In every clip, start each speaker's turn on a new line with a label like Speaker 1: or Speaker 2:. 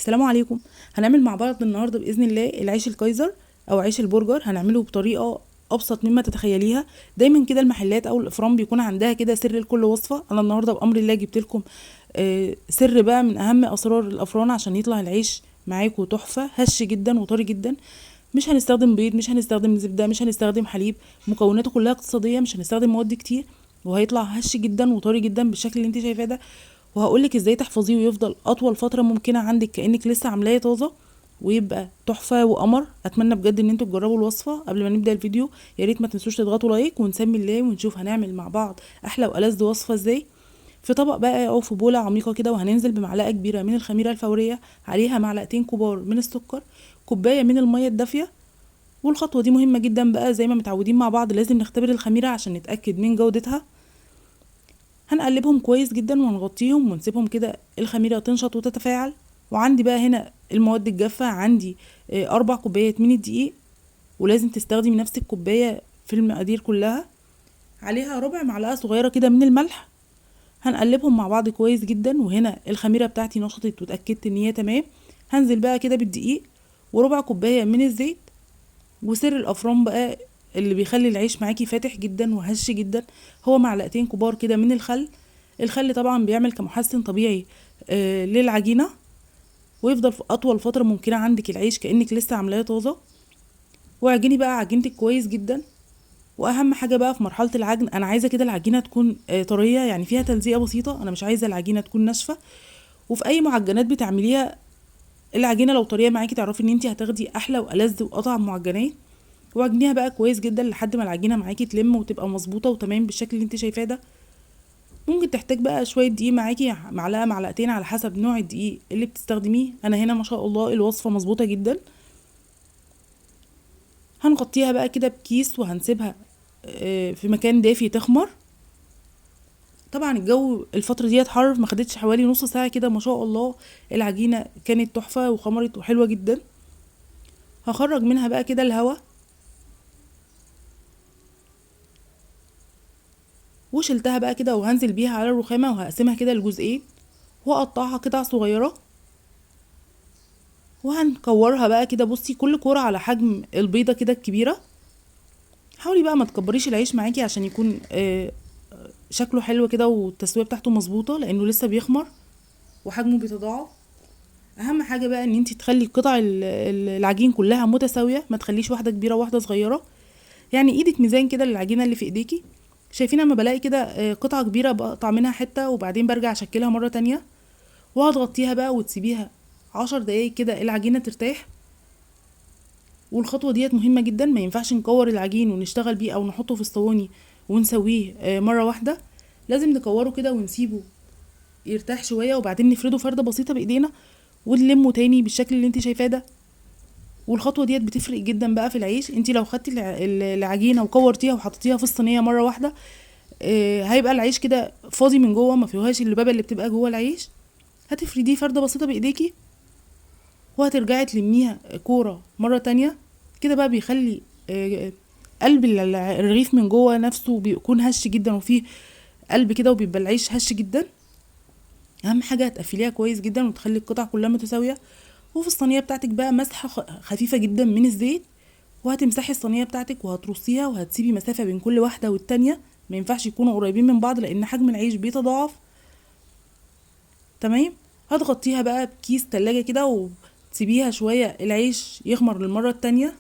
Speaker 1: السلام عليكم. هنعمل مع بعض النهارده باذن الله العيش الكايزر او عيش البرجر. هنعمله بطريقه ابسط مما تتخيليها. دايما كده المحلات او الافران بيكون عندها كده سر لكل وصفه. انا النهارده بامر الله جبت لكم سر بقى من اهم اسرار الافران عشان يطلع العيش معاكم تحفه، هش جدا وطري جدا. مش هنستخدم بيض، مش هنستخدم زبده، مش هنستخدم حليب، مكوناته كلها اقتصاديه، مش هنستخدم مواد كتير، وهيطلع هش جدا وطري جدا بالشكل اللي انت شايفاه ده. وهقولك ازاي تحفظيه ويفضل اطول فتره ممكنه عندك كانك لسه عاملاه طازه، ويبقى تحفه وقمر. اتمنى بجد ان انتوا تجربوا الوصفه. قبل ما نبدا الفيديو يا ريت ما تنسوش تضغطوا لايك ونسمي الله ونشوف هنعمل مع بعض احلى والذ وصفه ازاي. في طبق بقى او في بوله عميقه كده، وهننزل بمعلقه كبيره من الخميره الفوريه، عليها معلقتين كبار من السكر، كوبايه من الميه الدافيه. والخطوه دي مهمه جدا بقى، زي ما متعودين مع بعض لازم نختبر الخميره عشان نتاكد من جودتها. هنقلبهم كويس جدا وهنغطيهم ونسيبهم كده الخميرة تنشط وتتفاعل. وعندي بقى هنا المواد الجافة، عندي 4 كوبايات من الدقيق، ولازم تستخدمي نفس الكوباية في المقادير كلها. عليها ربع معلقة صغيرة كده من الملح. هنقلبهم مع بعض كويس جدا. وهنا الخميرة بتاعتي نشطت واتأكدت ان هي تمام. هنزل بقى كده بالدقيق وربع كوباية من الزيت. وسر الافران بقى اللي بيخلي العيش معاكي فاتح جدا وهش جدا هو معلقتين كبار كده من الخل. الخل طبعا بيعمل كمحسن طبيعي للعجينه، ويفضل في اطول فتره ممكنه عندك العيش كانك لسه عاملاه طازه. واعجني بقى عجينتك كويس جدا. واهم حاجه بقى في مرحله العجن، انا عايزه كده العجينه تكون طريه، يعني فيها تلزيقه بسيطه، انا مش عايزه العجينه تكون ناشفه. وفي اي معجنات بتعمليها العجينه لو طريه معاكي تعرفي ان انت هتاخدي احلى والذ واطعم معجنات. واعجنيها بقى كويس جدا لحد ما العجينه معاكي تلم وتبقى مظبوطه وتمام بالشكل اللي انت شايفاه ده. ممكن تحتاج بقى شويه دقيق معاكي، معلقه معلقتين على حسب نوع الدقيق اللي بتستخدميه. انا هنا ما شاء الله الوصفه مظبوطه جدا. هنغطيها بقى كده بكيس وهنسيبها في مكان دافي تخمر. طبعا الجو الفتره ديت حر، ما خدتش حوالي نص ساعه كده ما شاء الله العجينه كانت تحفه وخمرت وحلوه جدا. هخرج منها بقى كده الهواء، وشلتها بقى كده وهنزل بيها على الرخامه وهقسمها كده لجزئين واقطعها قطع صغيره. وهنكورها بقى كده، بصي كل كوره على حجم البيضه كده الكبيره. حاولي بقى ما تكبريش العيش معاكي عشان يكون شكله حلو كده والتسويه بتاعته مظبوطه، لانه لسه بيخمر وحجمه بيتضاعف. اهم حاجه بقى ان انت تخلي قطع العجين كلها متساويه، ما تخليش واحده كبيره وواحده صغيره، يعني ايدك ميزان كده للعجينه اللي في ايديكي. شايفين اما بلاقي كده قطعه كبيره بقطع منها حته وبعدين برجع اشكلها مره تانية. وهتغطيها بقى وتسيبيها 10 دقايق كده العجينه ترتاح. والخطوه ديت مهمه جدا، ما ينفعش نكور العجين ونشتغل بيه او نحطه في الصواني ونسويه مره واحده. لازم نكوره كده ونسيبه يرتاح شويه وبعدين نفرده فرده بسيطه بايدينا ونلمه تاني بالشكل اللي انت شايفاه ده. والخطوه ديت بتفرق جدا بقى في العيش. انت لو خدتي العجينه وكورتيها وحطيتيها في الصينيه مره واحده هيبقى العيش كده فاضي من جوه، ما فيهاش اللبابه اللي بتبقى جوه العيش. هتفرديه فرده بسيطه بايديكي وهترجعي تلميها كوره مره تانية. كده بقى بيخلي قلب الرغيف من جوه نفسه بيكون هش جدا وفيه قلب كده، وبيبقى العيش هش جدا. اهم حاجه هتقفليها كويس جدا وتخلي القطع كلها متساويه. وفي الصينيه بتاعتك بقى مسحه خفيفه جدا من الزيت، وهتمسحي الصينيه بتاعتك وهترصيها وهتسيبي مسافه بين كل واحده والتانية. ما ينفعش يكونوا قريبين من بعض لان حجم العيش بيتضاعف. تمام. هتغطيها بقى بكيس تلاجة كده وتسيبيها شويه العيش يخمر للمره التانية.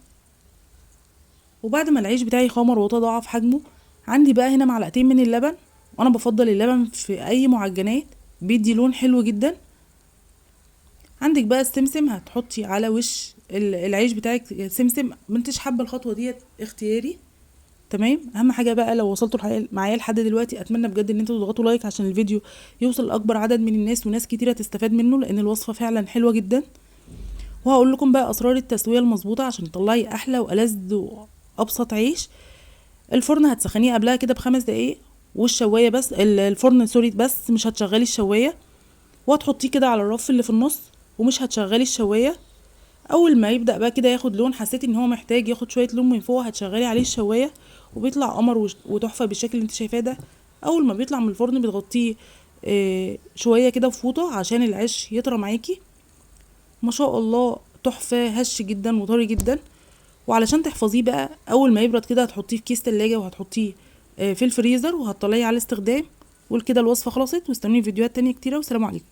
Speaker 1: وبعد ما العيش بتاعي خمر وتضاعف حجمه، عندي بقى هنا معلقتين من اللبن. وانا بفضل اللبن في اي معجنات، بيدي لون حلو جدا. عندك بقى السمسم، هتحطي على وش العيش بتاعك سمسم. ما انتش حابه الخطوه ديت اختياري. تمام. اهم حاجه بقى لو وصلتوا معايا لحد دلوقتي، اتمنى بجد ان انتوا تضغطوا لايك عشان الفيديو يوصل لاكبر عدد من الناس وناس كتيره تستفاد منه، لان الوصفه فعلا حلوه جدا. وهقول لكم بقى اسرار التسويه المظبوطه عشان تطلعي احلى والذ وابسط عيش. الفرن هتسخنيه قبلها كده ب5 دقايق، والشوايه بس الفرن سوري بس مش هتشغلي الشوايه. وهتحطيه كده على الرف اللي في النص ومش هتشغلي الشوايه. اول ما يبدا بقى كده ياخد لون، حسيتي ان هو محتاج ياخد شويه لون من فوق، هتشغلي عليه الشوايه وبيطلع قمر وتحفه بالشكل اللي انت شايفاه ده. اول ما بيطلع من الفرن بتغطيه شويه كده بفوطه عشان العيش يطرى معاكي. ما شاء الله تحفة، هش جدا وطري جدا. وعلشان تحفظيه بقى اول ما يبرد كده هتحطيه في كيس تلاجة وهتحطيه في الفريزر وهتطلعيه على الاستخدام. وكده الوصفة خلصت، واستنوني فيديوهات تانية كتيرة، والسلام عليكم.